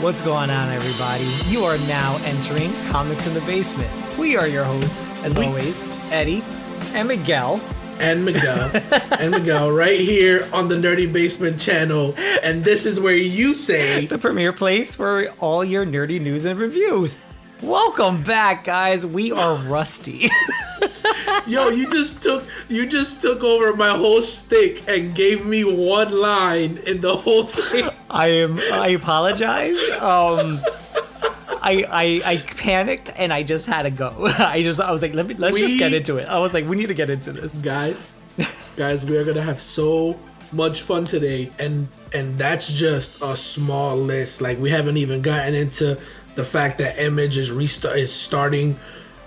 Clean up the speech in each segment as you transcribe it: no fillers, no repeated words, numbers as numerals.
What's going on, everybody? You are now entering Comics in the Basement. We are your hosts, as always, Eddie and Miguel. And Miguel, right here on the Nerdy Basement channel. And this is where you say... the premier place for all your nerdy news and reviews. Welcome back, guys. We are rusty. Yo, you just took over my whole stick and gave me one line in the whole thing. I apologize. I panicked and I just had to go. I was like, let's just get into it. I was like, we need to get into this. Guys, we are gonna have so much fun today, and that's just a small list. Like, we haven't even gotten into the fact that Image is starting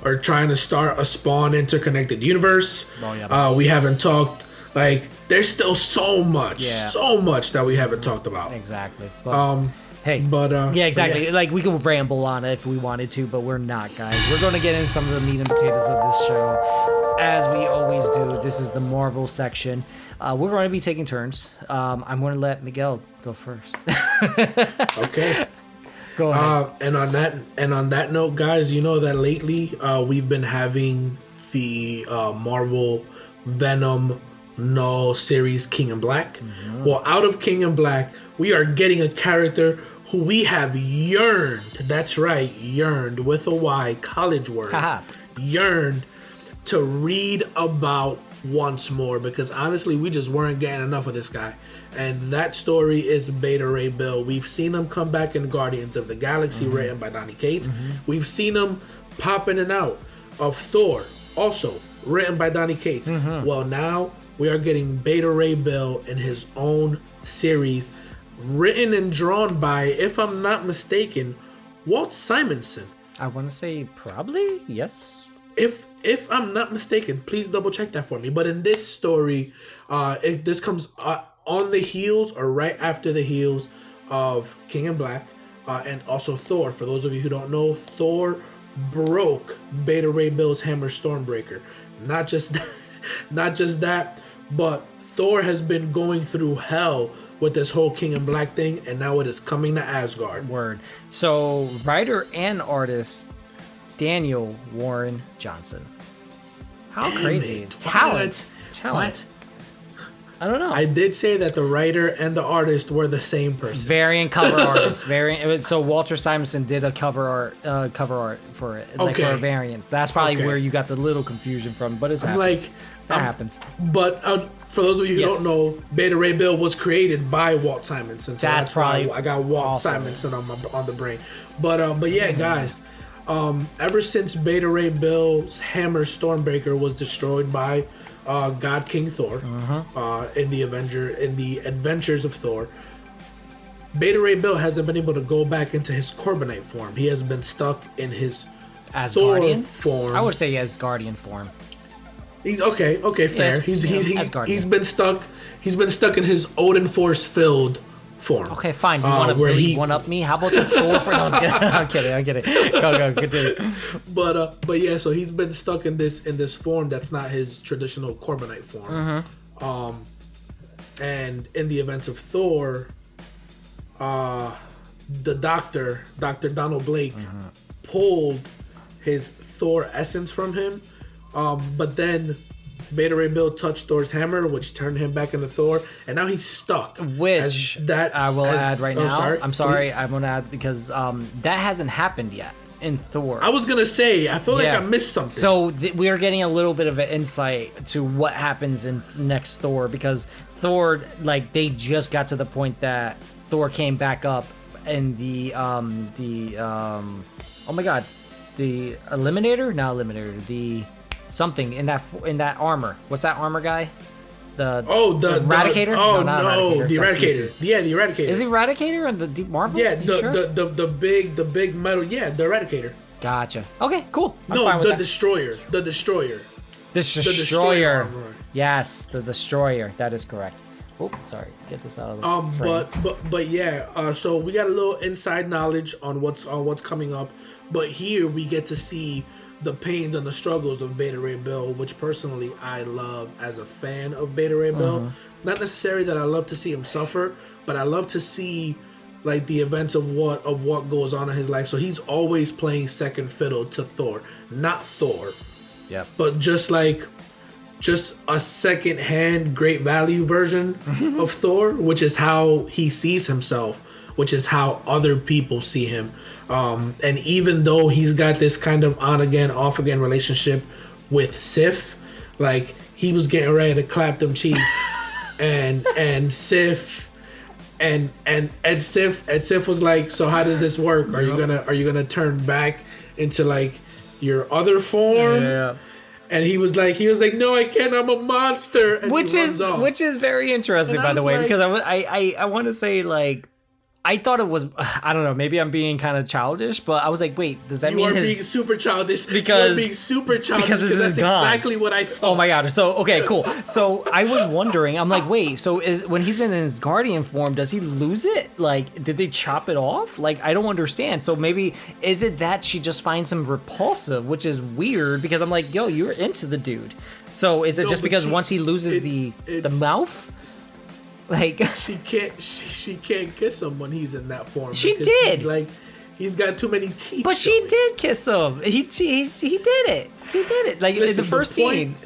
or trying to start a Spawn interconnected universe. Oh, yeah. We haven't talked, like, there's still so much that we haven't talked about. Exactly. But, yeah, exactly. Like, we can ramble on it if we wanted to, but we're not, guys. We're going to get in some of the meat and potatoes of this show, as we always do. This is the Marvel section. We're going to be taking turns. I'm going to let Miguel go first. Okay. Go ahead. And on that note, guys, you know that lately we've been having the Marvel Venom Null series King in Black. Mm-hmm. Well, out of King in Black, we are getting a character who we have yearned, that's right, yearned with a Y, college word, yearned to read about once more, because honestly, we just weren't getting enough of this guy. And that story is Beta Ray Bill. We've seen him come back in Guardians of the Galaxy, written by Donny Cates. Mm-hmm. We've seen him pop in and out of Thor, also written by Donny Cates. Mm-hmm. Well, now we are getting Beta Ray Bill in his own series, written and drawn by, if I'm not mistaken, Walt Simonson. I want to say probably, yes. If I'm not mistaken, please double check that for me. But in this story, this comes on the heels or right after the heels of King in Black, and also Thor. For those of you who don't know, Thor broke Beta Ray Bill's hammer Stormbreaker. Not just that, but Thor has been going through hell with this whole King in Black thing, and now it is coming to Asgard. Word. So, writer and artist Daniel Warren Johnson. How crazy. Talent. What? I don't know. I did say that the writer and the artist were the same person. Variant cover artist. So Walter Simonson did a cover art for it, like for a variant. That's probably where you got the little confusion from, but that happens. But for those of you who don't know, Beta Ray Bill was created by Walt Simonson. So that's probably why I got Walt Simonson on the brain. But yeah, guys. Ever since Beta Ray Bill's hammer Stormbreaker was destroyed by God King Thor in the Adventures of Thor, Beta Ray Bill hasn't been able to go back into his Corbinite form. He has been stuck in his Thor form. I would say Asgardian form. He's okay, fair. He's been stuck in his Odin Force filled form. Okay, fine. You want to really one-up me? How about the Thor for... No, I'm kidding. Go, continue. But yeah, so he's been stuck in this form that's not his traditional Corbinite form. Mm-hmm. And in the events of Thor, the Dr. Donald Blake, pulled his Thor essence from him, but then Beta Ray Bill touched Thor's hammer, which turned him back into Thor, and now he's stuck. Which I will add right now. I'm sorry, I'm going to add because that hasn't happened yet in Thor. I was going to say, I feel like I missed something. So we are getting a little bit of an insight to what happens in next Thor, because Thor, like, they just got to the point that Thor came back up in the something in that armor. What's that armor guy? The Eradicator? The Eradicator. Yeah, the Eradicator. Is he Eradicator in the Deep Marvel? Yeah, the big metal. Yeah, the Eradicator. Gotcha. Okay, cool. Destroyer. The Destroyer. The Destroyer. Yes, the Destroyer. That is correct. Oh, sorry. Get this out of the frame. But yeah. So we got a little inside knowledge on what's coming up, but here we get to see the pains and the struggles of Beta Ray Bill, which personally I love as a fan of Beta Ray Bill. Not necessarily that I love to see him suffer, but I love to see like the events of what goes on in his life. So he's always playing second fiddle to Thor, not Thor. Yeah. But just a second-hand great value version of Thor, which is how he sees himself, which is how other people see him. And even though he's got this kind of on again, off again relationship with Sif, like he was getting ready to clap them cheeks, and Sif and Sif was like, so how does this work? Are you gonna turn back into like your other form? Yeah. And he was like, no, I can't. I'm a monster. And which is very interesting, by the way, because I want to say, like, I thought it was, I don't know, maybe I'm being kind of childish, but I was like, wait, does that mean being super childish? Because being super childish because that's exactly what I thought. Oh my god! So okay, cool. So I was wondering, I'm like, wait, so when he's in his guardian form, does he lose it? Like, did they chop it off? Like, I don't understand. So maybe is it that she just finds him repulsive, which is weird because I'm like, yo, you're into the dude. So is it just because once he loses the mouth? Like she can't kiss him when he's in that form. She did. He's got too many teeth. But she did kiss him. He did it. He did it. Like in the first scene.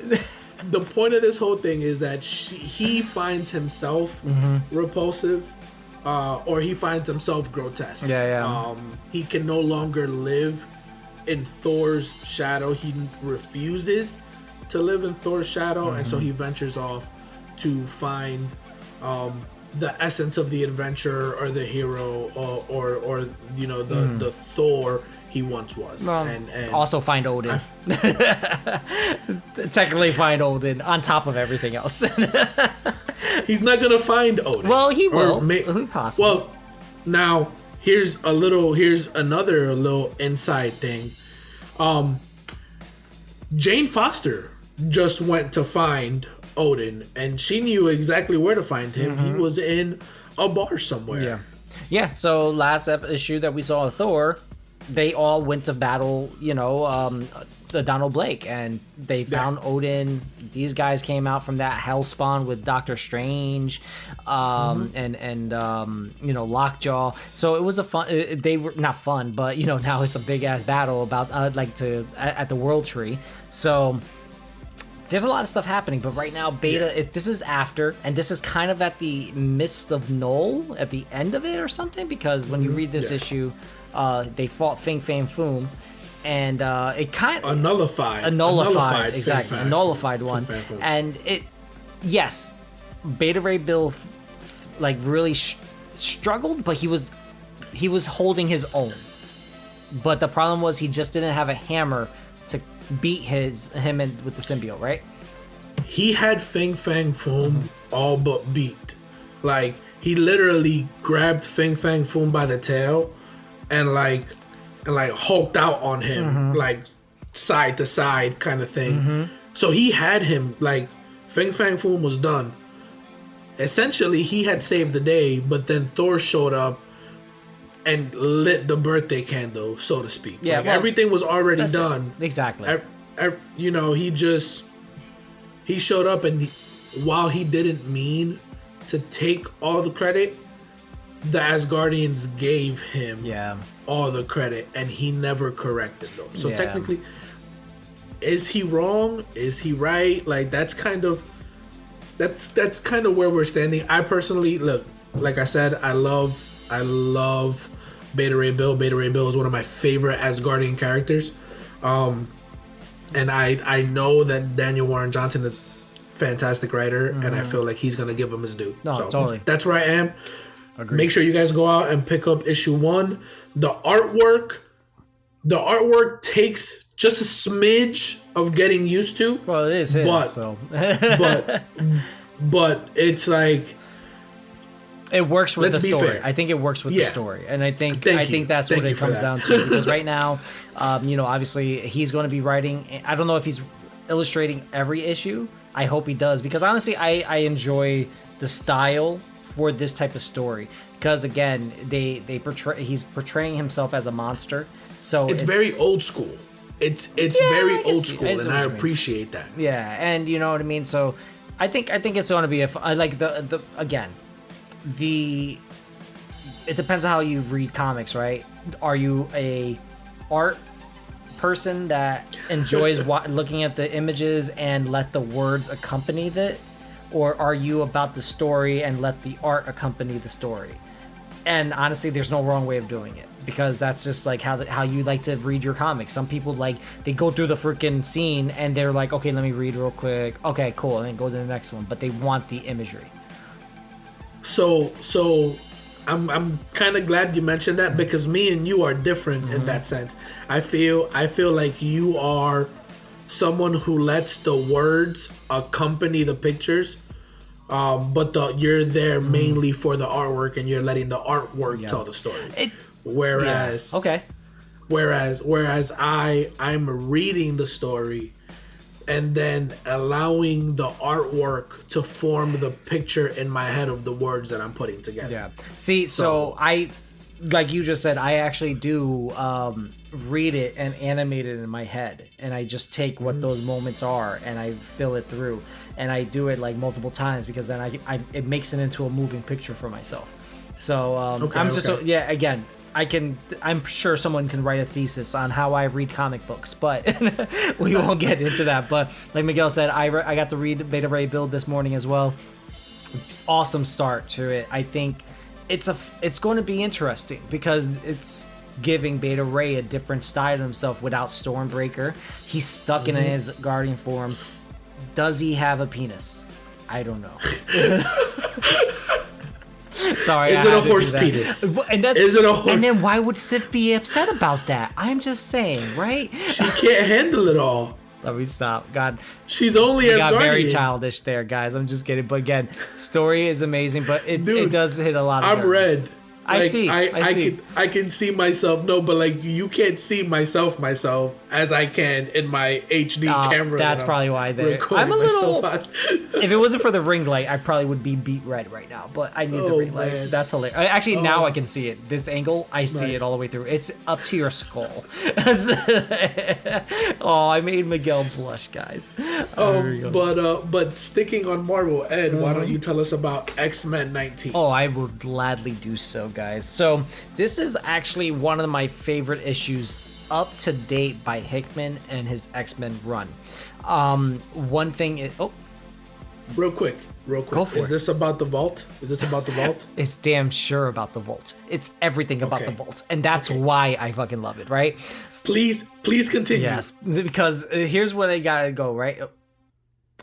The point of this whole thing is that he finds himself repulsive, or he finds himself grotesque. Yeah. He can no longer live in Thor's shadow. He refuses to live in Thor's shadow, and so he ventures off to find the essence of the adventure or the hero or the Thor he once was. Well, and also find Odin. Technically find Odin on top of everything else. He's not gonna find Odin. Well, he will. Possibly. Well, now here's another little inside thing. Jane Foster just went to find Odin, and she knew exactly where to find him. He was in a bar somewhere. Yeah. So last issue that we saw of Thor, they all went to battle, the Donald Blake, and they found Odin. These guys came out from that hellspawn with Doctor Strange, and Lockjaw. So it was a fun. They were not fun, but now it's a big ass battle about at the World Tree. So there's a lot of stuff happening, but right now, Beta, this is after, and this is kind of at the midst of Null, at the end of it or something, because when you read this issue, they fought Fing Fang Foom, and it kind of... A nullified exactly, a nullified one. And yes, Beta Ray Bill, really struggled, but he was holding his own. But the problem was he just didn't have a hammer to beat him with the symbiote, right? He had Fing Fang Foom all but beat. Like, he literally grabbed Fing Fang Foom by the tail and hulked out on him, like side to side kind of thing. So he had him, like, Fing Fang Foom was done. Essentially, he had saved the day, but then Thor showed up and lit the birthday candle, so to speak. Yeah, everything was already done. Exactly. He showed up, and while he didn't mean to take all the credit, the Asgardians gave him all the credit, and he never corrected them. So technically, is he wrong? Is he right? Like, that's kind of where we're standing. I personally, look, like I said, I love Beta Ray Bill. Beta Ray Bill is one of my favorite Asgardian characters. And I know that Daniel Warren Johnson is a fantastic writer, and I feel like he's going to give him his due. No, totally. That's where I am. Agreed. Make sure you guys go out and pick up issue 1. The artwork takes just a smidge of getting used to. Well, it is his, so. but it's like... It works with the story. Fair. I think it works with the story, and I think that's what it comes down to. Because right now, obviously he's going to be writing. I don't know if he's illustrating every issue. I hope he does, because honestly, I enjoy the style for this type of story. Because again, he's portraying himself as a monster, so it's very old school. It's very old school, and I appreciate that. Yeah, and you know what I mean. So I think it's going to be the it depends on how you read comics, right? Are you a art person that enjoys looking at the images and let the words accompany it, or are you about the story and let the art accompany the story? And honestly, there's no wrong way of doing it, because that's just like how you like to read your comics. Some people, like, they go through the freaking scene and they're like, okay, let me read real quick, okay, cool, and then go to the next one, but they want the imagery. So I'm kind of glad you mentioned that, because me and you are different in that sense. I feel like you are someone who lets the words accompany the pictures, but you're there mainly for the artwork, and you're letting the artwork tell the story. Whereas I'm reading the story and then allowing the artwork to form the picture in my head of the words that I'm putting together. Yeah. See, so I, like you just said, I actually do read it and animate it in my head, and I just take what those moments are and I fill it through, and I do it like multiple times, because then it makes it into a moving picture for myself. So again, I'm sure someone can write a thesis on how I read comic books, but we won't get into that. But like Miguel said, I got to read Beta Ray Build this morning as well. Awesome start to it. I think it's going to be interesting, because it's giving Beta Ray a different style to himself without Stormbreaker. He's stuck in his Guardian form. Does he have a penis? I don't know. Sorry, is it a horse penis? And is it a horse? And then why would Sif be upset about that? I'm just saying, right? She can't handle it all. Let me stop. God, she's only as Guardian. Very childish there, guys. I'm just kidding. But again, story is amazing, but it does hit a lot of I'm nerves. Red. I see. I can see myself. No, but like, you can't see myself as I can in my HD camera. That's probably why I'm a little. If it wasn't for the ring light, I probably would be beat red right now. But I need the ring light. That's hilarious. Actually, now I can see it. This angle, I see it all the way through. It's up to your skull. Oh, I made Miguel blush, guys. But sticking on Marvel, Ed, why don't you tell us about X-Men 19? Oh, I would gladly do so, guys. So this is actually one of my favorite issues up to date by Hickman and his X-Men run. One thing is, real quick. Go for it. Is this about the Vault? It's damn sure about the Vault. It's everything about the Vault, and that's why I fucking love it, right? Please continue. Yes, because here's where they gotta go, right?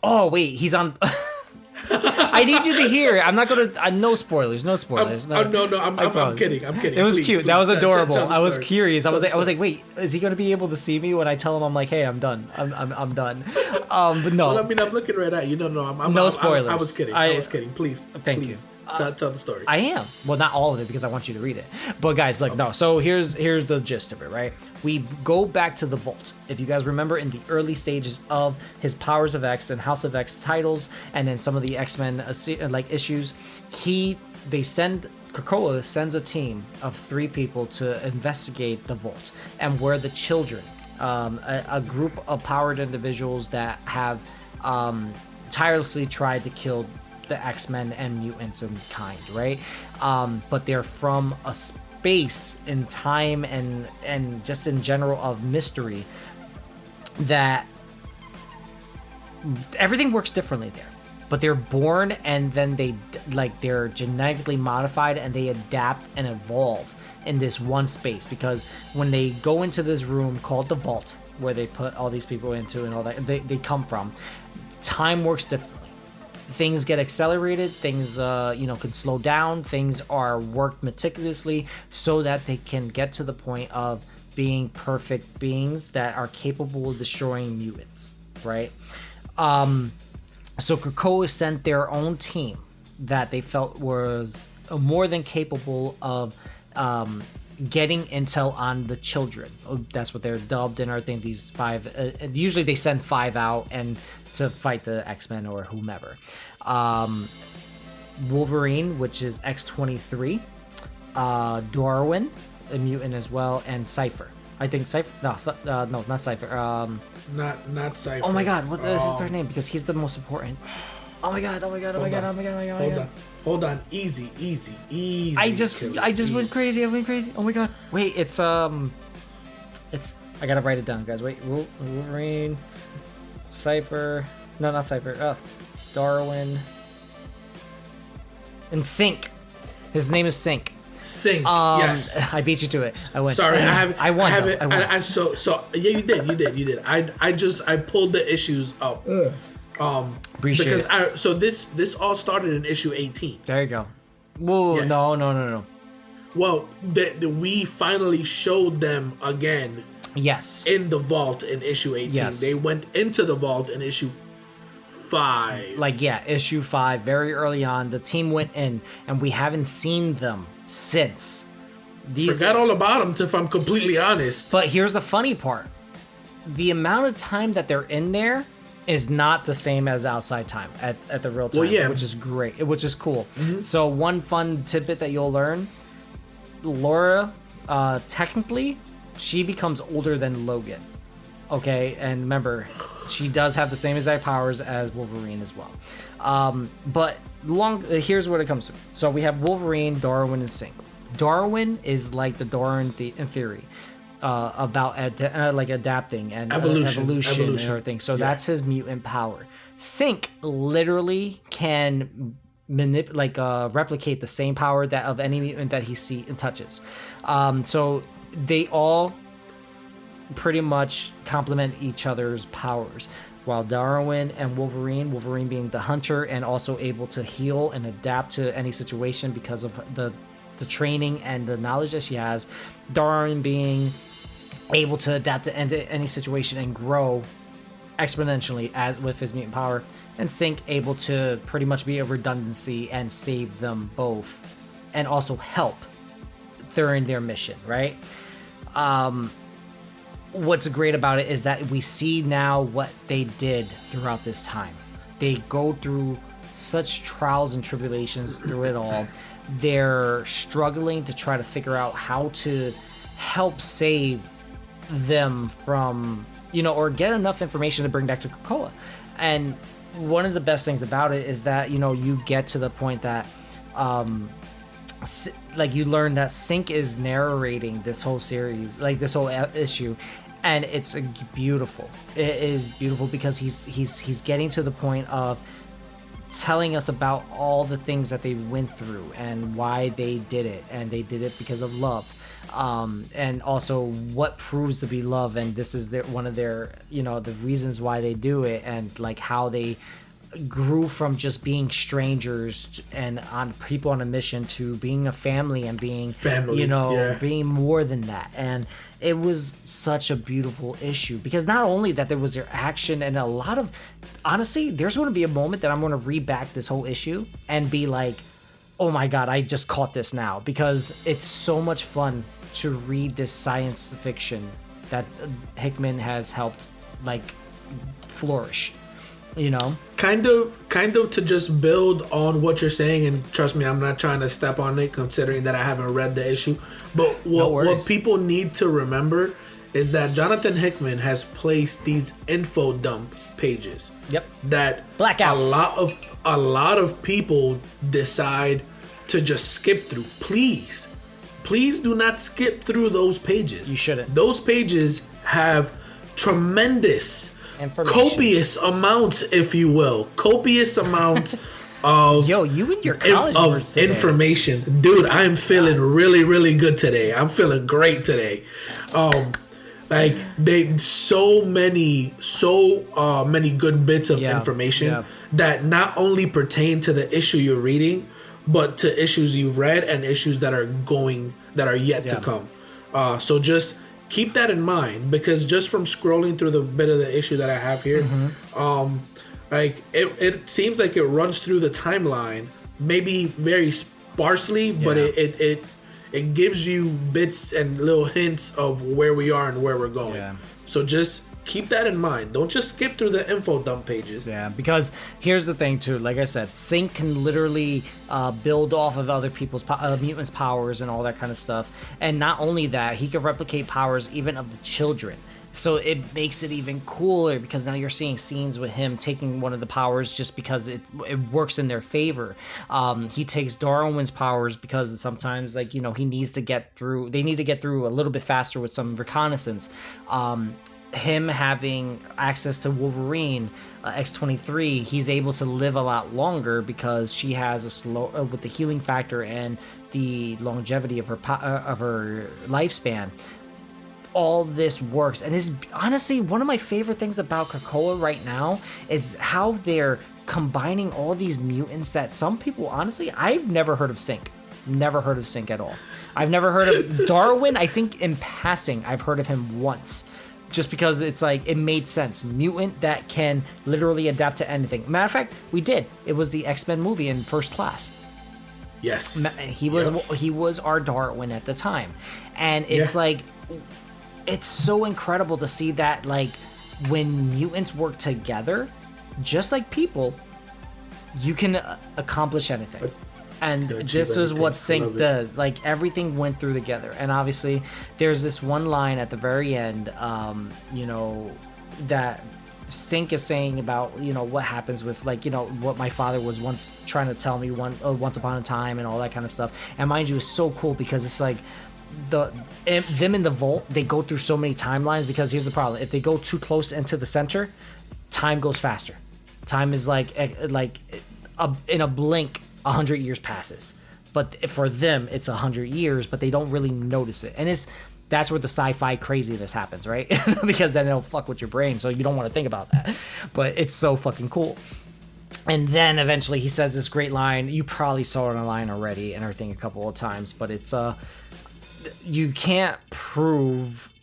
Oh wait, he's on. I need you to hear. I'm not gonna. No spoilers. No. I'm kidding. It was cute. That was adorable. I was curious. I was like, wait, is he gonna be able to see me when I tell him I'm like, hey, I'm done. I'm done. But no. Well, I mean, I'm looking right at you. No, no spoilers. I was kidding. Please. Thank you. Tell the story. I am. Well, not all of it, because I want you to read it. But guys, look, no. So here's the gist of it, right? We go back to the Vault. If you guys remember, in the early stages of his Powers of X and House of X titles, and then some of the X-Men issues, Krakoa sends a team of 3 people to investigate the Vault, and we're the Children, a group of powered individuals that have tirelessly tried to kill the X-Men and mutants and kind, right? But they're from a space in time and just in general of mystery that everything works differently there. But they're born, and then they're genetically modified, and they adapt and evolve in this one space, because when they go into this room called the Vault, where they put all these people into and all that they come from, time works differently. Things get accelerated, things can slow down, things are worked meticulously so that they can get to the point of being perfect beings that are capable of destroying mutants, right? So Krakoa sent their own team that they felt was more than capable of getting intel on the Children. That's what they're dubbed and everything. These 5, usually they send 5 out and to fight the X-Men or whomever. Wolverine, which is X-23, Darwin, a mutant as well, and Cypher. I think Cypher. No, not Cypher. Not Cypher. Oh my God, what is his third name? Because he's the most important. Oh my god. Hold on. Easy. I just went crazy. I went crazy. Oh my god. Wait, it's I gotta write it down, guys. Wait, Wolverine, Cypher. No, not Cypher. Darwin. And Sync. His name is Sync. Yes. I beat you to it. I win. Sorry, I won. So yeah, you did. I pulled the issues up. Appreciate because it. So this all started in issue 18. There you go. Whoa, yeah. No. Well, we finally showed them again. Yes. In the vault in issue 18. Yes. They went into the vault in issue 5. Issue 5, very early on. The team went in, and we haven't seen them since. Forgot all about them, if I'm completely honest. But here's the funny part. The amount of time that they're in there is not the same as outside time at the real time, which is great, which is cool. Mm-hmm. So one fun tidbit that you'll learn, Laura, technically, she becomes older than Logan. Okay, and remember, she does have the same exact powers as Wolverine as well. But here's what it comes to. So we have Wolverine, Darwin, and Sync. Darwin is like the Darwin in theory, about adapting and evolution and everything. So that's his mutant power. Sync literally can replicate the same power that of any mutant that he sees and touches. So they all pretty much complement each other's powers. While Darwin and Wolverine being the hunter and also able to heal and adapt to any situation because of the training and the knowledge that she has. Darwin being able to adapt to any situation and grow exponentially as with his mutant power, and Sync able to pretty much be a redundancy and save them both and also help during their mission, right? What's great about it is that we see now what they did throughout this time. They go through such trials and tribulations through it all. They're struggling to try to figure out how to help save them from, or get enough information to bring back to Krakoa. And one of the best things about it is that, you get to the point that, you learn that Sync is narrating this whole series, this whole issue. And it's beautiful. It is beautiful because he's getting to the point of telling us about all the things that they went through and why they did it, and they did it because of love, and also what proves to be love, and this is one of their the reasons why they do it, and how they grew from just being strangers and on people on a mission to being a family and being being more than that. And it was such a beautiful issue because not only that there was their action and a lot of, honestly, there's going to be a moment that I'm going to read back this whole issue and be like, oh my god, I just caught this now, because it's so much fun to read this science fiction that Hickman has helped flourish. Kind of to just build on what you're saying, and trust me, I'm not trying to step on it considering that I haven't read the issue, but what people need to remember is that Jonathan Hickman has placed these info dump pages. Yep. That blackouts. A lot of people decide to just skip through. Please do not skip through those pages. You shouldn't. Those pages have tremendous, copious amounts, if you will, of you and your college information. Dude, I am feeling really, really good today. I'm feeling great today. So many good bits of information that not only pertain to the issue you're reading, but to issues you've read and issues that are yet to come. So just keep that in mind, because just from scrolling through the bit of the issue that I have here, it seems like it runs through the timeline, maybe very sparsely, but it gives you bits and little hints of where we are and where we're going. So just Keep that in mind. Don't just skip through the info dump pages. Yeah, because here's the thing too. Like I said, Sync can literally build off of other people's mutants' powers and all that kind of stuff. And not only that, he can replicate powers even of the children. So it makes it even cooler because now you're seeing scenes with him taking one of the powers just because it works in their favor. He takes Darwin's powers because sometimes, like, you know, he needs to get through. They need to get through a little bit faster with some reconnaissance. Him having access to Wolverine, X-23, he's able to live a lot longer because she has a slow with the healing factor and the longevity of her lifespan. All this works, and is honestly one of my favorite things about Krakoa right now is how they're combining all these mutants that some people, honestly, I've never heard of Sync. Never heard of Sync at all. I've never heard of Darwin. I think in passing I've heard of him once, just because it's like it made sense. Mutant that can literally adapt to anything. Matter of fact, we did. It was the X-Men movie in First Class. Yes, he was our Darwin at the time, and it's like. It's so incredible to see that, like, when mutants work together, just like people, you can accomplish anything. And this is what Sync does. Like, everything went through together. And obviously, there's this one line at the very end, you know, that Sync is saying about, you know, what happens with, like, you know, what my father was once trying to tell me once upon a time and all that kind of stuff. And mind you, it's so cool because it's like, them in the vault, they go through so many timelines because here's the problem: if they go too close into the center, time goes faster. Time is like in a blink 100 years passes, but for them it's 100 years, but they don't really notice it. And that's where the sci-fi craziness happens, right? Because then it'll fuck with your brain, so you don't want to think about that. But it's so fucking cool. And then eventually he says this great line. You probably saw it online already and everything a couple of times, but it's you can't prove,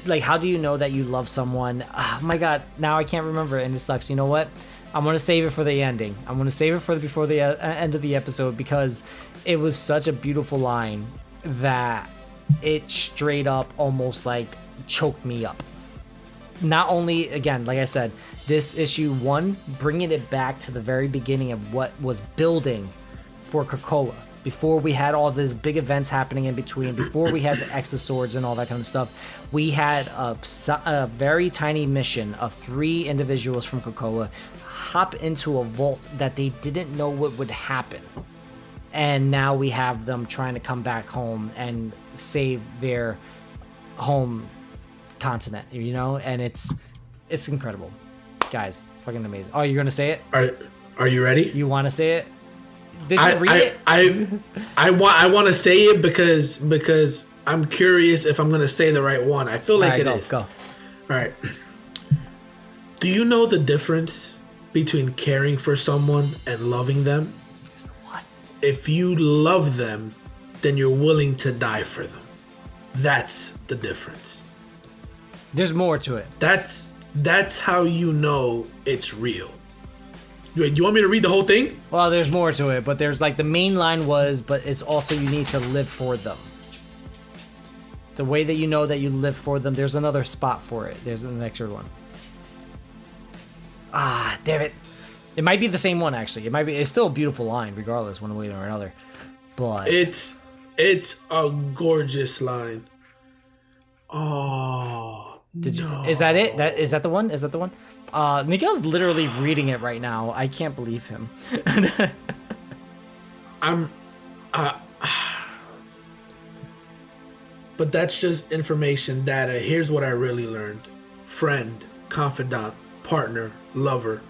like, how do you know that you love someone? Oh my god, now I can't remember it and it sucks. You know what, I'm gonna save it for the ending. I'm gonna save it for before the end of the episode, because it was such a beautiful line that it straight up almost like choked me up. Not only, again, like I said, this issue 1 bringing it back to the very beginning of what was building for Krakoa, before we had all these big events happening in between, before we had the Exoswords and all that kind of stuff. We had a very tiny mission of 3 individuals from Krakoa hop into a vault that they didn't know what would happen. And now we have them trying to come back home and save their home continent, you know? And it's incredible. Guys, fucking amazing. Oh, you're going to say it? Are you ready? You want to say it? Did you read it? I want to say it because I'm curious if I'm gonna say the right one. I feel like is. Go. All right. Do you know the difference between caring for someone and loving them? What? If you love them, then you're willing to die for them. That's the difference. There's more to it. That's how you know it's real. You want me to read the whole thing? Well, there's more to it, but there's like the main line was, but it's also you need to live for them. The way that you know that you live for them, there's another spot for it. There's the next one. Ah, damn it. It might be the same one, actually. It's still a beautiful line, regardless, one way or another. But it's a gorgeous line. Oh, Is that it? Is that the one? Is that the one? Miguel's literally reading it right now. I can't believe him. But that's just information, data. Here's what I really learned. Friend, confidant, partner, lover.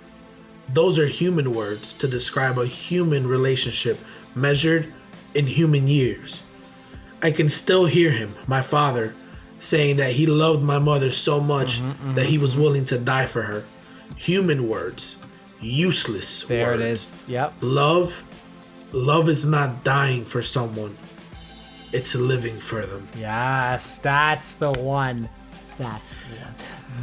Those are human words to describe a human relationship measured in human years. I can still hear him, my father, saying that he loved my mother so much that he was willing to die for her. Human words, useless words. There it is. Yep. Love is not dying for someone. It's living for them. Yes, that's the one. That's the one.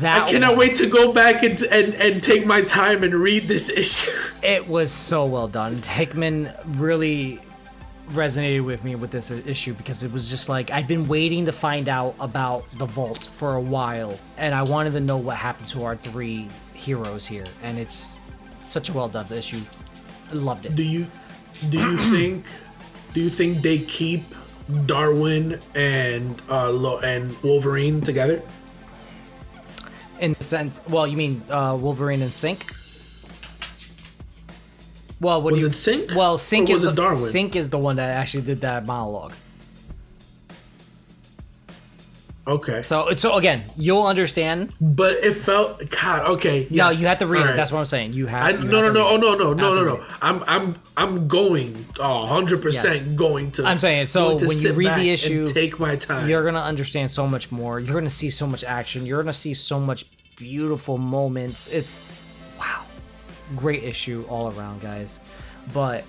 I cannot wait to go back and take my time and read this issue. It was so well done. Hickman really resonated with me with this issue because it was just like I've been waiting to find out about the Vault for a while, and I wanted to know what happened to our 3 heroes here, and it's such a well done issue. I loved it. Do you think they keep Darwin and Wolverine together? In the sense, well, you mean Wolverine and Sync? Well, was it Sync? Well, Sync is Darwin? Sync is the one that actually did that monologue. Okay. So again, you'll understand. But it felt God. Okay. Yes. No, you have to read it. Right. That's what I'm saying. You have. No. I'm going 100% going to. I'm saying so when you read the issue, take my time. You're gonna understand so much more. You're gonna see so much action. You're gonna see so much beautiful moments. It's wow, great issue all around, guys. But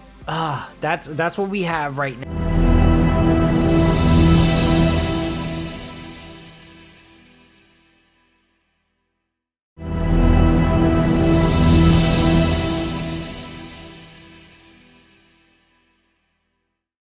that's what we have right now.